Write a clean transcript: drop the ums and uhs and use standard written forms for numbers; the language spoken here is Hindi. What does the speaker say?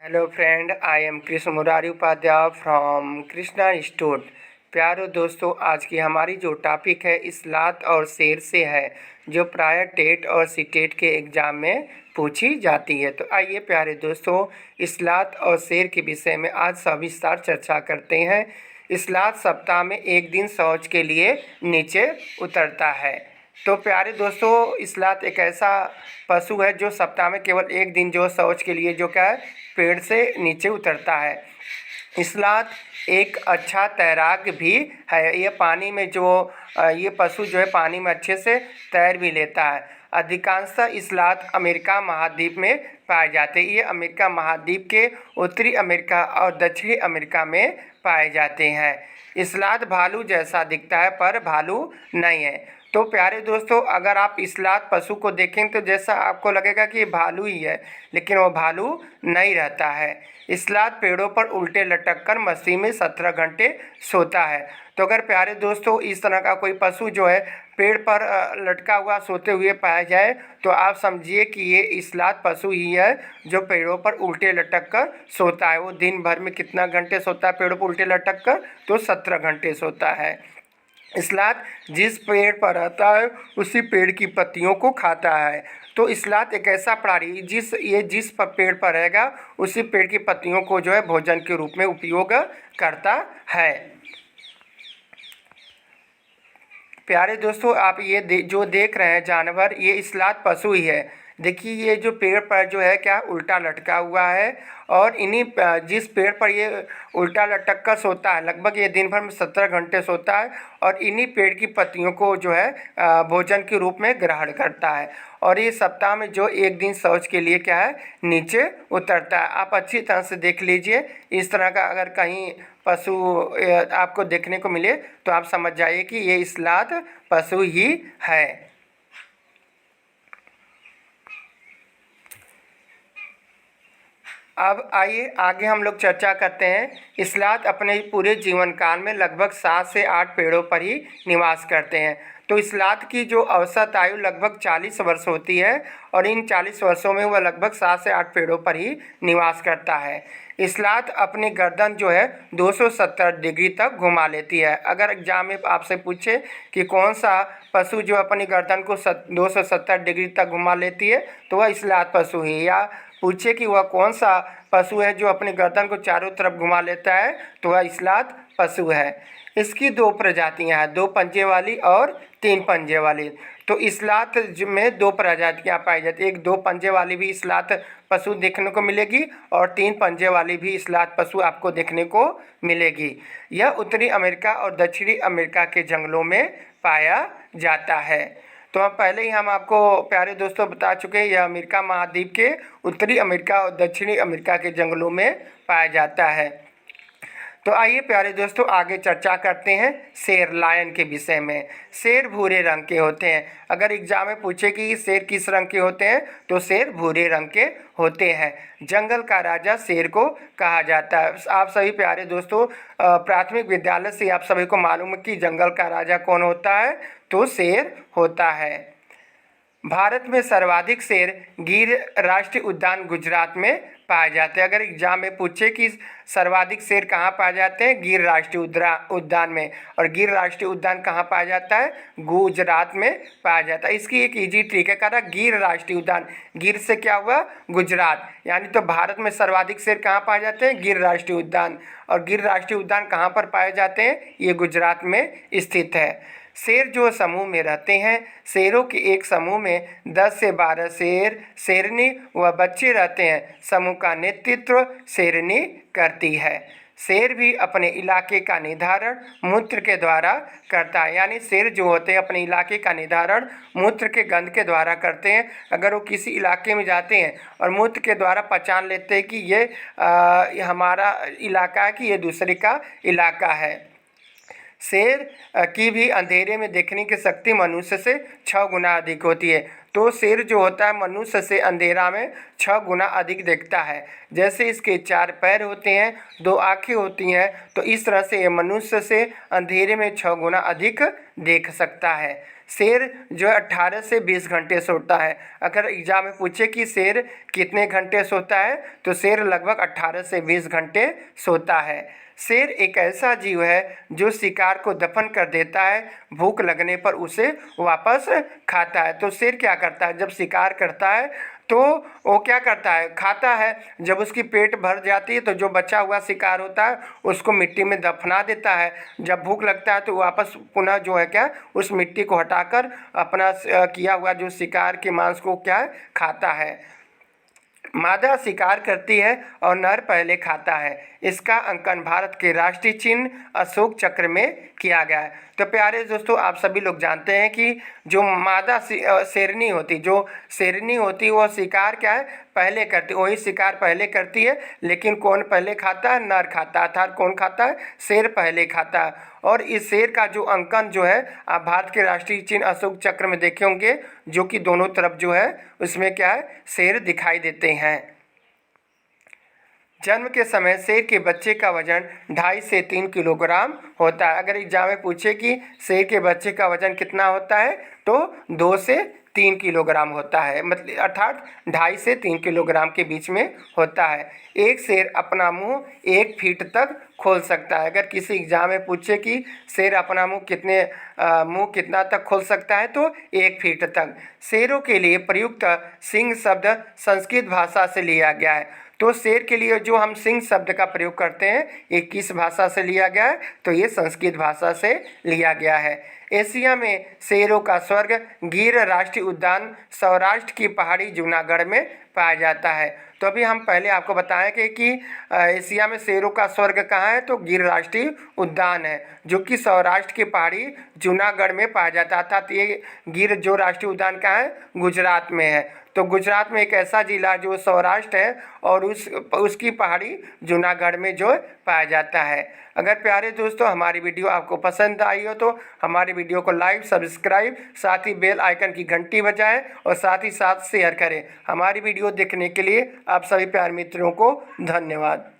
Hello friend, I am Krishna Murari Upadhyay from Krishna institute. प्यारे दोस्तों, आज की हमारी जो टॉपिक है इस्लात और शेर से है, जो प्राय टेट और सीटेट के एग्ज़ाम में पूछी जाती है। तो आइए प्यारे दोस्तों, इस्लात और शेर के विषय में आज सविस्तार चर्चा करते हैं। इस्लात सप्ताह में एक दिन शौच के लिए नीचे उतरता है। तो प्यारे दोस्तों, इस्लात एक ऐसा पशु है जो सप्ताह में केवल एक दिन जो शौच के लिए जो क्या है पेड़ से नीचे उतरता है। इस्लात एक अच्छा तैराक भी है। ये पानी में ये पशु जो है पानी में अच्छे से तैर भी लेता है। अधिकांशतः इस्लात अमेरिका महाद्वीप में पाए जाते हैं। ये अमेरिका महाद्वीप के उत्तरी अमेरिका और दक्षिणी अमेरिका में पाए जाते हैं। इस्लात भालू जैसा दिखता है पर भालू नहीं है। तो प्यारे दोस्तों, अगर आप इस्लात पशु को देखें तो जैसा आपको लगेगा कि ये भालू ही है, लेकिन वो भालू नहीं रहता है। इस्लात पेड़ों पर उल्टे लटक कर मस्ती में 17 घंटे सोता है। तो अगर प्यारे दोस्तों इस तरह का कोई पशु जो है पेड़ पर लटका हुआ सोते हुए पाया जाए तो आप समझिए कि ये इस्लात पशु ही है जो पेड़ों पर उल्टे लटक कर सोता है। वो दिन भर में कितना घंटे सोता है पेड़ों पर उल्टे लटक कर? तो 17 घंटे सोता है। इस्लात जिस पेड़ पर रहता है उसी पेड़ की पत्तियों को खाता है। तो इस्लात एक ऐसा प्राणी जिस पेड़ पर रहेगा उसी पेड़ की पत्तियों को जो है भोजन के रूप में उपयोग करता है। प्यारे दोस्तों, आप ये जो देख रहे हैं जानवर, ये इस्लात पशु ही है। देखिए ये जो पेड़ पर जो है क्या उल्टा लटका हुआ है, और जिस पेड़ पर ये उल्टा लटक कर सोता है, लगभग ये दिन भर में 17 घंटे सोता है और इन्हीं पेड़ की पत्तियों को जो है भोजन के रूप में ग्रहण करता है। और ये सप्ताह में जो एक दिन शौच के लिए क्या है नीचे उतरता है। आप अच्छी तरह से देख लीजिए। इस तरह का अगर कहीं पशु आपको देखने को मिले तो आप समझ जाइए कि ये इस्लात पशु ही है। अब आइए आगे हम लोग चर्चा करते हैं। इस्लात अपने पूरे जीवन काल में लगभग 7 से 8 पेड़ों पर ही निवास करते हैं। तो इस्लात की जो औसत आयु लगभग 40 वर्ष होती है और इन 40 वर्षों में वह लगभग 7 से 8 पेड़ों पर ही निवास करता है। इस्लात अपनी गर्दन जो है 270 डिग्री तक घुमा लेती है। अगर एग्जाम में आपसे पूछे कि कौन सा पशु जो अपनी गर्दन को 270 डिग्री तक घुमा लेती है तो वह इस्लात पशु है। या पूछे कि वह कौन सा पशु है जो अपनी गर्दन को चारों तरफ घुमा लेता है तो वह इस्लात पशु है। इसकी 2 प्रजातियां हैं, 2 पंजे वाली और 3 पंजे वाली। तो इस्लात में 2 प्रजातियां पाई जाती है। एक 2 पंजे वाली भी इस्लात पशु देखने को मिलेगी और 3 पंजे वाली भी इस्लात पशु आपको देखने को मिलेगी। यह उत्तरी अमेरिका और दक्षिणी अमेरिका के जंगलों में पाया जाता है। तो अब पहले ही हम आपको प्यारे दोस्तों बता चुके हैं, यह अमेरिका महाद्वीप के उत्तरी अमेरिका और दक्षिणी अमेरिका के जंगलों में पाया जाता है। तो आइए प्यारे दोस्तों आगे चर्चा करते हैं शेर लायन के विषय में। शेर भूरे रंग के होते हैं। अगर एग्जाम में पूछे कि शेर किस रंग के होते हैं तो शेर भूरे रंग के होते हैं। जंगल का राजा शेर को कहा जाता है। आप सभी प्यारे दोस्तों प्राथमिक विद्यालय से आप सभी को मालूम है कि जंगल का राजा कौन होता है, तो शेर होता है। भारत में सर्वाधिक शेर गिर राष्ट्रीय उद्यान गुजरात में पाए जाते हैं। अगर एग्जाम में पूछे कि सर्वाधिक शेर कहाँ पाए जाते हैं, गिर राष्ट्रीय उद्यान में। और गिर राष्ट्रीय उद्यान कहाँ पाया जाता है, गुजरात में पाया जाता है। इसकी एक इजी ट्रिक है, कहा गिर राष्ट्रीय उद्यान, गिर से क्या हुआ गुजरात, यानी तो भारत में सर्वाधिक शेर कहाँ पाए जाते हैं, गिर राष्ट्रीय उद्यान। और गिर राष्ट्रीय उद्यान कहाँ पर पाए जाते हैं, ये गुजरात में स्थित है। शेर जो समूह में रहते हैं, शेरों के एक समूह में 10 से 12 शेर, शेरनी व बच्चे रहते हैं। समूह का नेतृत्व शेरनी करती है। शेर भी अपने इलाके का निर्धारण मूत्र के द्वारा करता है। यानी शेर जो होते हैं अपने इलाके का निर्धारण मूत्र के गंध के द्वारा करते हैं। अगर वो किसी इलाके में जाते हैं और मूत्र के द्वारा पहचान लेते हैं कि ये हमारा इलाका है कि ये दूसरे का इलाका है। शेर की भी अंधेरे में देखने की शक्ति मनुष्य से 6 गुना अधिक होती है। तो शेर जो होता है मनुष्य से अंधेरा में 6 गुना अधिक देखता है। जैसे इसके 4 पैर होते हैं, 2 आँखें होती हैं, तो इस तरह से ये मनुष्य से अंधेरे में 6 गुना अधिक देख सकता है। शेर जो है 18 से 20 घंटे सोता है। अगर एग्जाम में पूछे कि शेर कितने घंटे सोता है तो शेर लगभग 18 से 20 घंटे सोता है। शेर एक ऐसा जीव है जो शिकार को दफन कर देता है, भूख लगने पर उसे वापस खाता है। तो शेर क्या करता है, जब शिकार करता है तो वो क्या करता है, खाता है। जब उसकी पेट भर जाती है तो जो बचा हुआ शिकार होता है उसको मिट्टी में दफना देता है। जब भूख लगता है तो वापस पुनः जो है क्या उस मिट्टी को हटाकर अपना किया हुआ जो शिकार के मांस को क्या है खाता है। मादा शिकार करती है और नर पहले खाता है। इसका अंकन भारत के राष्ट्रीय चिन्ह अशोक चक्र में किया गया है। तो प्यारे दोस्तों, आप सभी लोग जानते हैं कि जो मादा शेरनी होती वह शिकार क्या है पहले करती, वही शिकार पहले करती है। लेकिन कौन पहले खाता है, नर खाता है, अर्थात कौन खाता है, शेर पहले खाता है। और इस शेर का जो अंकन जो है आप भारत के राष्ट्रीय चिन्ह अशोक चक्र में देखे होंगे, जो कि दोनों तरफ जो है उसमें क्या है शेर दिखाई देते हैं। जन्म के समय शेर के बच्चे का वजन 2.5 से 3 किलोग्राम होता है। अगर एग्जाम में पूछे कि शेर के बच्चे का वजन कितना होता है तो 2 से 3 किलोग्राम होता है, मतलब अर्थात 2.5 से 3 किलोग्राम के बीच में होता है। एक शेर अपना मुंह 1 फीट तक खोल सकता है। अगर किसी एग्जाम में पूछे कि शेर अपना मुंह कितना तक खोल सकता है तो 1 फीट तक। शेरों के लिए प्रयुक्त सिंह शब्द संस्कृत भाषा से लिया गया है। तो शेर के लिए जो हम सिंह शब्द का प्रयोग करते हैं ये किस भाषा से लिया गया है, तो ये संस्कृत भाषा से लिया गया है। एशिया में शेरों का स्वर्ग गिर राष्ट्रीय उद्यान सौराष्ट्र की पहाड़ी जूनागढ़ में पाया जाता है। तो अभी हम पहले आपको बताएं कि एशिया में शेरों का स्वर्ग कहाँ है, तो गिर राष्ट्रीय उद्यान है जो कि सौराष्ट्र की पहाड़ी जूनागढ़ में पाया जाता है। अर्थात ये गिर जो राष्ट्रीय उद्यान कहाँ है, गुजरात में है। तो गुजरात में एक ऐसा जिला जो सौराष्ट्र है और उसकी पहाड़ी जूनागढ़ में जो पाया जाता है। अगर प्यारे दोस्तों हमारी वीडियो आपको पसंद आई हो तो हमारी वीडियो को लाइक, सब्सक्राइब, साथ ही बेल आइकन की घंटी बजाएं और साथ ही साथ शेयर करें। हमारी वीडियो देखने के लिए आप सभी प्यारे मित्रों को धन्यवाद।